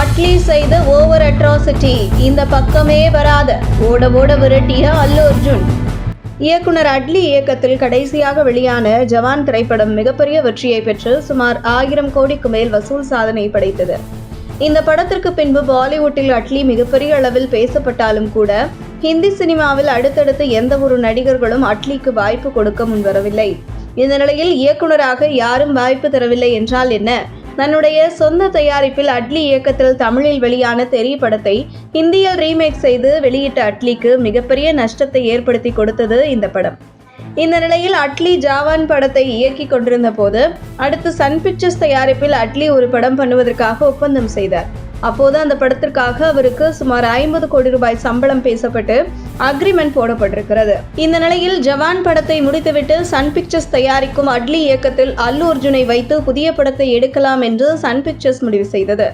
அட்லி செய்த over atrocity இந்த பக்கமே வராத ஓட ஓட விரட்டிய அல்லு அர்ஜுன். இயக்குனர் அட்லி இயக்கத்தில் கடைசியாக வெளியான ஜவான் திரைப்படம் மிகப்பெரிய வெற்றியை பெற்று சுமார் 1000 கோடிக்கு மேல் வசூல் சாதனை படைத்தது. இந்த படத்திற்கு பின்பு பாலிவுட்டில் அட்லி மிகப்பெரிய அளவில் பேசப்பட்டாலும் கூட ஹிந்தி சினிமாவில் அடுத்தடுத்து எந்த ஒரு நடிகர்களும் அட்லிக்கு வாய்ப்பு கொடுக்க முன்வரவில்லை. இந்த நிலையில் இயக்குனராக யாரும் வாய்ப்பு தரவில்லை என்றால் என்ன, தன்னுடைய சொந்த தயாரிப்பில் அட்லி இயக்கத்தில் தமிழில் வெளியான தெரி படத்தை ஹிந்தியில் ரீமேக் செய்து வெளியிட்ட அட்லிக்கு மிகப்பெரிய நஷ்டத்தை ஏற்படுத்தி கொடுத்தது இந்த படம். இந்த நிலையில் அட்லி ஜவான் படத்தை இயக்கி கொண்டிருந்த போது அடுத்து சன் பிக்சர்ஸ் தயாரிப்பில் அட்லி ஒரு படம் பண்ணுவதற்காக ஒப்பந்தம் செய்தார். அப்போது அந்த படத்திற்காக அவருக்கு சுமார் 50 கோடி ரூபாய் சம்பளம் பேசப்பட்டு அக்ரிமெண்ட் போடப்பட்டிருக்கிறது. இந்த நிலையில் ஜவான் படத்தை முடித்துவிட்டு சன் பிக்சர்ஸ் தயாரிக்கும் அட்லி இயக்கத்தில் அல்லு அர்ஜுனை வைத்து புதிய படத்தை எடுக்கலாம் என்று சன் பிக்சர்ஸ் முடிவு செய்தது.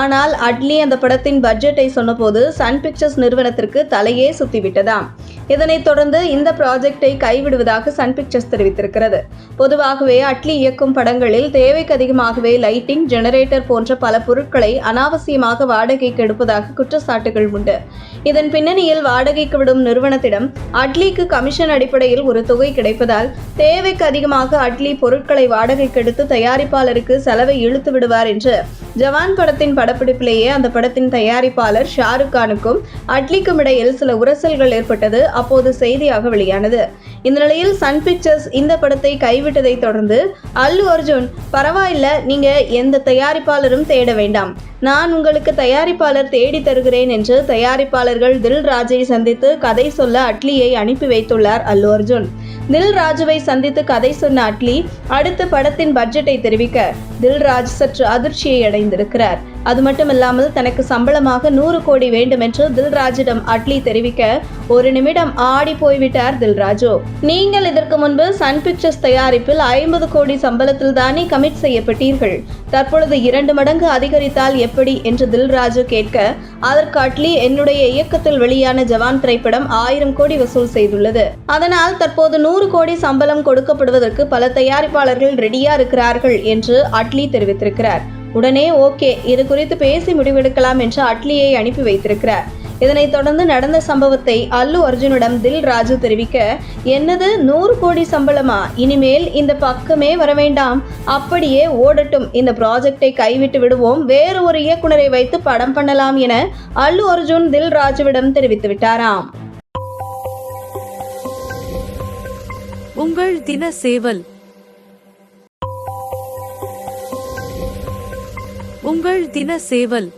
ஆனால் அட்லி அந்த படத்தின் பட்ஜெட்டை சொன்னபோது சன் பிக்சர்ஸ் நிறுவனத்திற்கு தலையே சுத்திவிட்டதாம். இதனைத் தொடர்ந்து இந்த ப்ராஜெக்டை கைவிடுவதாக சன் பிக்சர்ஸ் தெரிவித்திருக்கிறது. பொதுவாகவே அட்லி இயக்கும் படங்களில் தேவைக்கு அதிகமாகவே லைட்டிங், ஜெனரேட்டர் போன்ற பல பொருட்களை அனாவசியமாக வாடகைக்கு எடுப்பதாக குற்றச்சாட்டுகள் உண்டு. இதன் பின்னணியில் வாடகைக்கு விடும் நிறுவனத்திடம் அட்லிக்கு கமிஷன் அடிப்படையில் ஒரு தொகை கிடைப்பதால் தேவைக்கு அதிகமாக அட்லி பொருட்களை வாடகைக்கு எடுத்து தயாரிப்பாளருக்கு செலவை இழுத்து விடுவார் என்று ஜவான் படத்தின் படப்பிடிப்பிலேயே அந்த படத்தின் தயாரிப்பாளர் ஷாருக் கானுக்கும் அட்லிக்கும் இடையில் சில உரசல்கள் ஏற்பட்டது அப்போது செய்தியாக வெளியானது. இந்த நிலையில் சன் பிக்சர்ஸ் இந்த படத்தை கைவிட்டதை தொடர்ந்து அல்லு அர்ஜுன், பரவாயில்ல, நீங்க எந்த தயாரிப்பாளரும் தேட வேண்டாம், நான் உங்களுக்கு தயாரிப்பாளர் தேடி தருகிறேன் என்று தயாரிப்பாளர்கள் தில் ராஜை சந்தித்து கதை சொல்ல அட்லியை அனுப்பி வைத்துள்ளார் அல்லு அர்ஜுன். தில் ராஜுவை சந்தித்து கதை சொன்ன அட்லி அடுத்த படத்தின் பட்ஜெட்டை தெரிவிக்க தில்ராஜ் சற்று அதிர்ச்சியை அடைந்திருக்கிறார். அது மட்டுமில்லாமல் தனக்கு சம்பளமாக 100 கோடி வேண்டும் என்று தில்ராஜிடம் அட்லி தெரிவிக்க ஒரு நிமிடம் ஆடி போய்விட்டார் தில்ராஜு. நீங்கள் இதற்கு முன்பு சன் பிக்சர்ஸ் தயாரிப்பில் 50 கோடி சம்பளத்தில் தானே கமிட் செய்யப்பட்டீர்கள், தற்பொழுது 2 மடங்கு அதிகரித்தால் எப்படி என்று தில்ராஜு கேட்க, அதற்கு அட்லி, என்னுடைய இயக்கத்தில் வெளியான ஜவான் திரைப்படம் 1000 கோடி வசூல் செய்துள்ளது, அதனால் தற்போது 100 கோடி சம்பளம் கொடுக்கப்படுவதற்கு பல தயாரிப்பாளர்கள் ரெடியா இருக்கிறார்கள் என்று அட்லி தெரிவித்திருக்கிறார். உடனே ஓகே, இது குறித்து பேசி முடிவெடுக்கலாம் என்று அட்லியை அனுப்பி வைத்திருக்கிறார். இதனைத் தொடர்ந்து நடந்த சம்பவத்தை அல்லு அர்ஜுனிடம் தில் ராஜு தெரிவிக்க, என்னது 100 கோடி சம்பளமா, இனிமேல் இந்த பக்கமே வர வேண்டாம், அப்படியே ஓடட்டும், இந்த ப்ராஜெக்டை கைவிட்டு விடுவோம், வேறு ஒரு இயக்குனரை வைத்து படம் பண்ணலாம் என அல்லு அர்ஜுன் தில் ராஜுவிடம் தெரிவித்து விட்டாராம். உங்கள் தின சேவல். உங்கள் தின சேவல்.